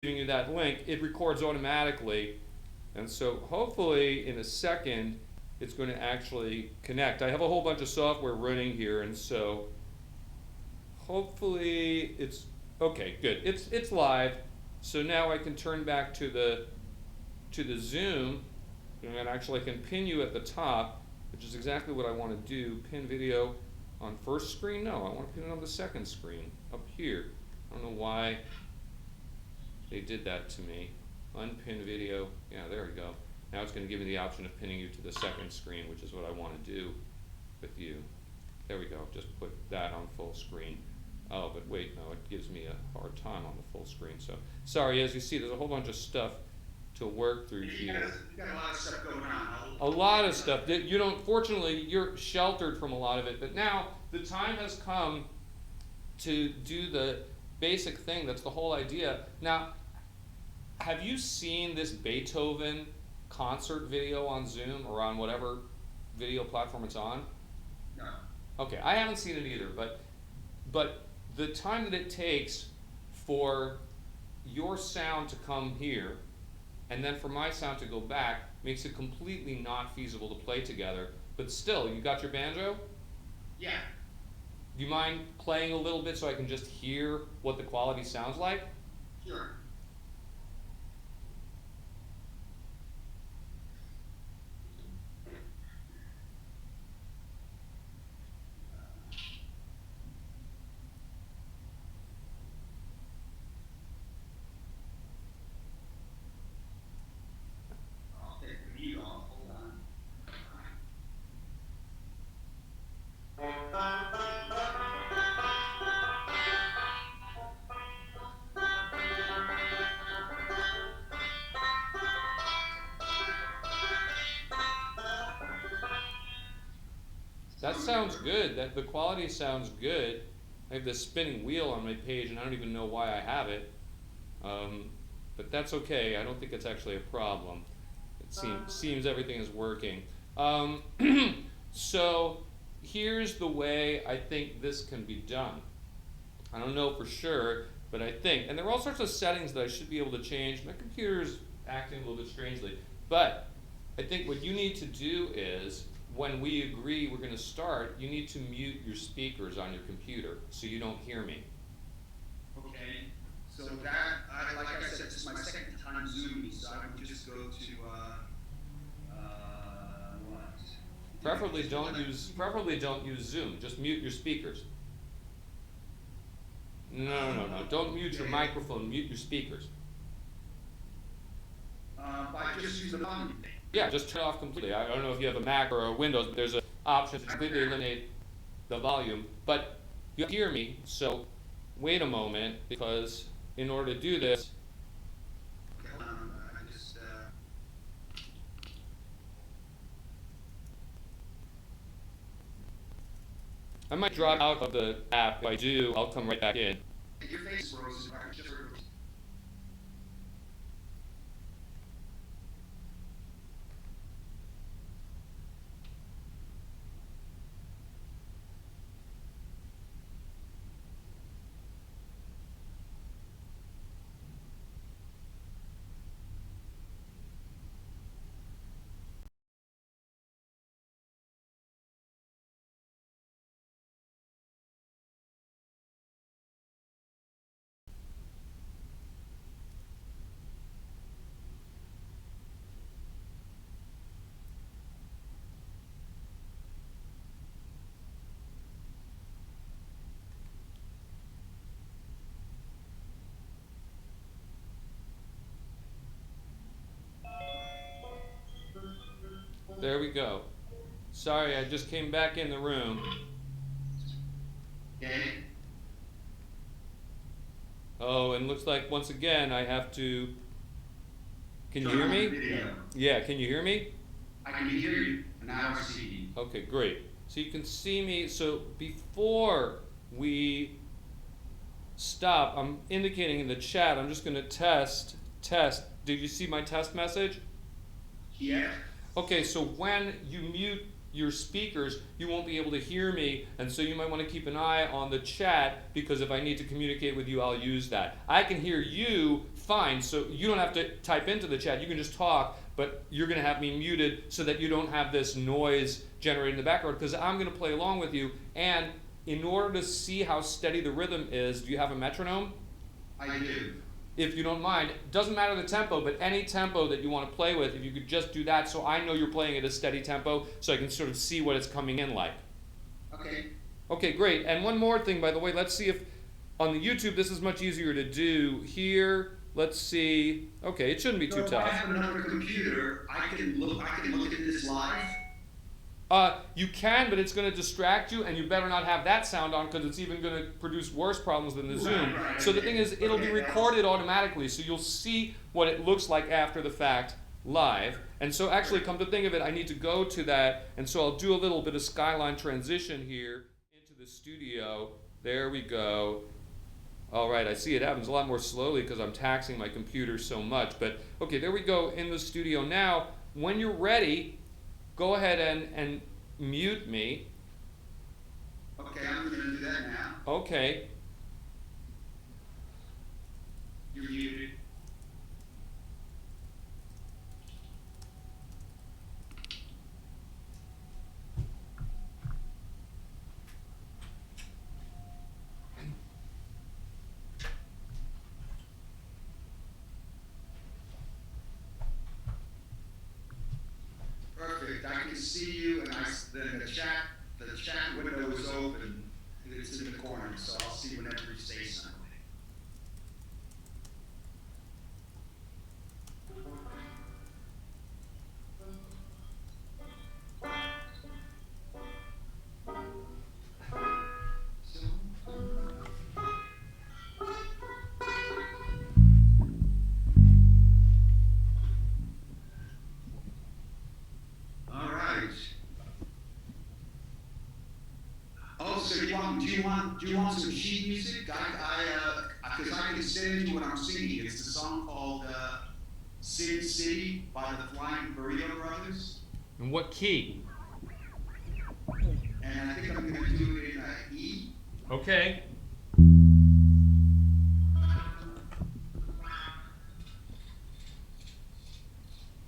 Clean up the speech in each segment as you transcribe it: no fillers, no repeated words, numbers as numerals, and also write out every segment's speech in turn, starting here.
giving you that link, it records automatically. And so hopefully in a second, it's going to actually connect. I have a whole bunch of software running here, and so hopefully it's, okay, good. It's live. So now I can turn back to the Zoom, and actually I can pin you at the top, which is exactly what I want to do. Pin video on first screen? No, I want to pin it on the second screen, up here. I don't know why they did that to me. Unpin video. Yeah, there we go. Now it's going to give me the option of pinning you to the second screen, which is what I want to do with you. There we go. Just put that on full screen. Oh, but wait, no, it gives me a hard time on the full screen. So, sorry, as you see, there's a whole bunch of stuff to work through here. You got a lot of stuff going on. A lot of stuff. You don't, fortunately, you're sheltered from a lot of it, but now the time has come to do the basic thing. That's the whole idea. Now, have you seen this Beethoven concert video on Zoom or on whatever video platform it's on? No. Okay, I haven't seen it either, but the time that it takes for your sound to come here and then for my sound to go back makes it completely not feasible to play together. But still, you got your banjo? Yeah. Do you mind playing a little bit so I can just hear what the quality sounds like? Sure. I'll take the mute off. Hold on. That sounds good. The quality sounds good. I have this spinning wheel on my page, and I don't even know why I have it. But that's okay. I don't think it's actually a problem. It seems everything is working. So here's the way I think this can be done. I don't know for sure, but I think, and there are all sorts of settings that I should be able to change. My computer's acting a little bit strangely, but I think what you need to do is, when we agree we're going to start, you need to mute your speakers on your computer so you don't hear me. Okay. So that, like I said, this is my second time Zooming, so I would just go to what? Preferably don't use Zoom. Just mute your speakers. No. Don't mute your microphone. Mute your speakers. I just use the volume. Yeah, just turn it off completely. I don't know if you have a Mac or a Windows, but there's an option to completely eliminate the volume. But you hear me, so wait a moment, because in order to do this, Okay, hold on. I just I might drop out of the app. If I do, I'll come right back in. your face froze. I just heard. There we go. Sorry, I just came back in the room. Okay. Oh, and looks like once again I have to. Can you hear me? Video. Yeah, can you hear me? I can hear you, and now I see you. Okay, great. So you can see me. So before we stop, I'm indicating in the chat, I'm just going to test. Did you see my test message? Yeah. Okay, so when you mute your speakers, you won't be able to hear me, and so you might want to keep an eye on the chat, because if I need to communicate with you, I'll use that. I can hear you fine, so you don't have to type into the chat, you can just talk, but you're going to have me muted so that you don't have this noise generated in the background, because I'm going to play along with you. And in order to see how steady the rhythm is, do you have a metronome? I do. If you don't mind, doesn't matter the tempo, but any tempo that you want to play with, if you could just do that, so I know you're playing at a steady tempo, so I can sort of see what it's coming in like. Okay. Okay, great. And one more thing, by the way, let's see if on the YouTube this is much easier to do. Here, let's see. Okay, it shouldn't be too So if I tough. have another computer, I can look at this live. You can, but it's going to distract you, and you better not have that sound on, because it's even going to produce worse problems than the Zoom. Right, So the thing is, it'll be okay, recorded automatically, so you'll see what it looks like after the fact live. And so actually, come to think of it, I need to go to that, and so I'll do a little bit of skyline transition here into the studio. There we go. All right, I see it happens a lot more slowly because I'm taxing my computer so much. But okay, there we go in the studio. Now, when you're ready, go ahead and mute me. Okay, I'm going to do that now. Okay. You're muted. Perfect. I can see you, and then the chat window is open, and it's in the corner, so I'll see whenever you say something. All right. Oh, so do you want some sheet music? Because I can send you what I'm singing. It's a song called Sin City by the Flying Burrito Brothers. And what key? And I think I'm going to do it in E. Okay.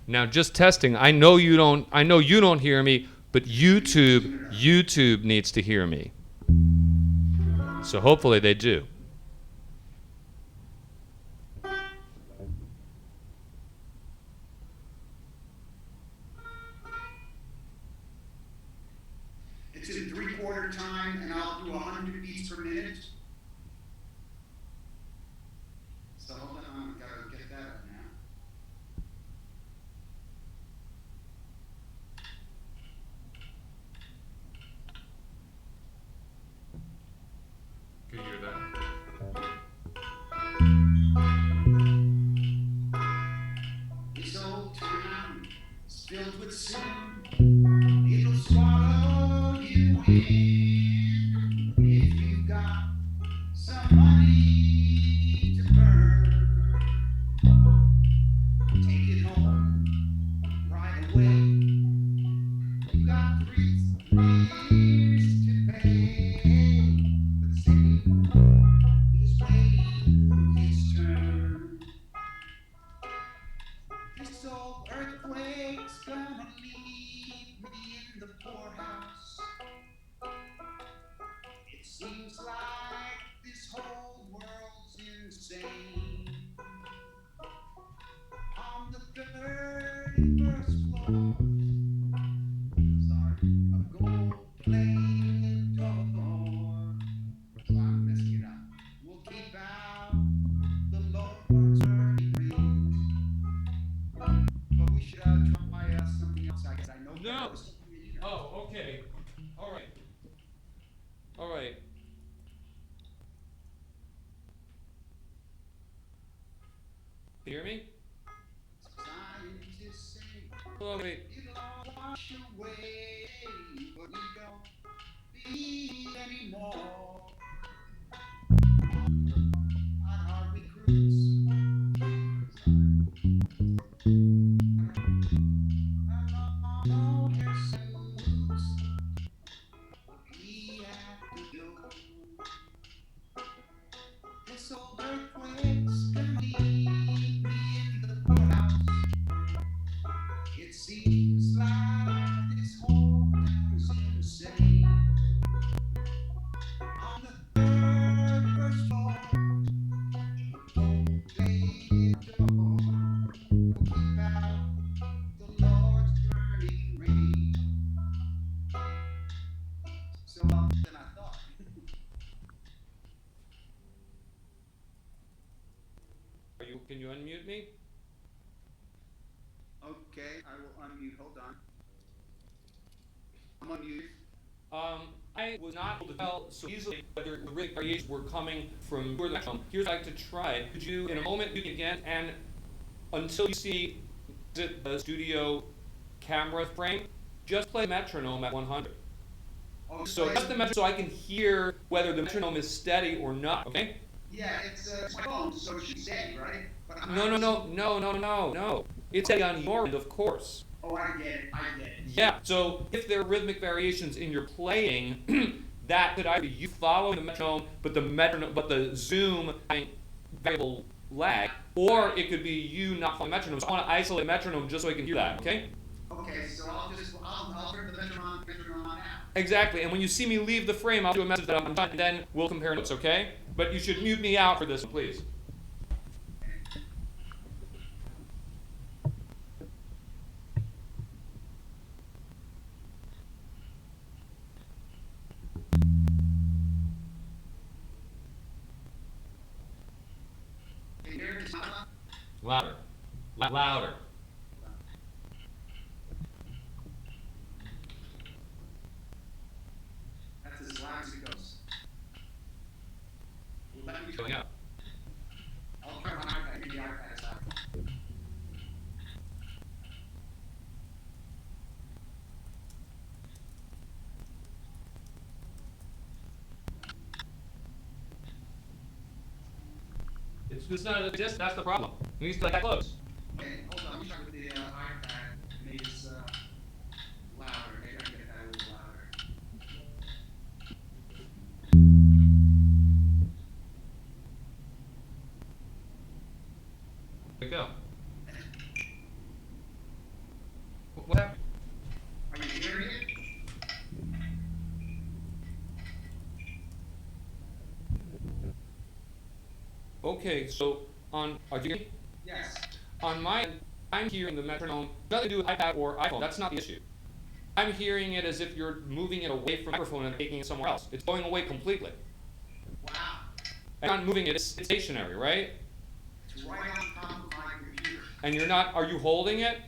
Now, just testing. I know you don't hear me, but YouTube needs to hear me. So hopefully they do. It's in 3/4 time, and I'll do 100 beats per minute. So hold on, I've got to get that up now. Can you hear that? This old town is filled with sin. It'll swallow you in if you've got some money to burn. Take it home right away. You got 3 years to pay. But the city is waiting its turn. This old earthquake's gonna leave me in the poorhouse. It seems like this whole world's insane. On the 31st floor, sorry, a gold-plated door. So I'm messing it up. We'll keep out the Lord's mercy. But we should try something else. I guess I know. No. Something, you know. Oh, okay. All right. All right. You hear me? Scientists say Hello, wait. it'll all wash away, but we don't believe anymore. Our recruits. Sorry. No hair suits. Can you unmute me? Okay, I will unmute. Hold on. I'm unmuted. I was not able to tell so easily whether the rhythmic variations were coming from your metronome. Here's what I'd like to try. Could you, in a moment, mute me again, and until you see the studio camera frame, just play metronome at 100. Oh, So just the metronome, so I can hear whether the metronome is steady or not. Okay? yeah, it's my phone, so it should be steady, right? But I'm No. It's steady on your end, of course. Oh, I get it. Yeah, so if there are rhythmic variations in your playing, that could either be you following the metronome, but the zoom having variable lag, or it could be you not following the metronome. So I want to isolate metronome just so I can hear that, okay? Okay, so I'll turn the metronome on now. Exactly, and when you see me leave the frame, I'll do a message that I'm done, and then we'll compare notes, okay? But you should mute me out for this, please. Can you hear me? Louder. Louder. That's as loud as it goes. Well, let me Going up. I'll try my iPad. Maybe the iPad is out. It's not just that's the problem. It needs to like that close. Okay, hold on. Let me try with the iPad. Maybe it's louder. Maybe I can get that a little louder. There we go. What happened? Are you hearing it? Okay, so are you? Yes. On my end, I'm hearing the metronome, nothing to do with iPad or iPhone. That's not the issue. I'm hearing it as if you're moving it away from the microphone and taking it somewhere else. It's going away completely. Wow. And you're not moving it, it's stationary, right? It's right on top of my computer. And you're not, are you holding it?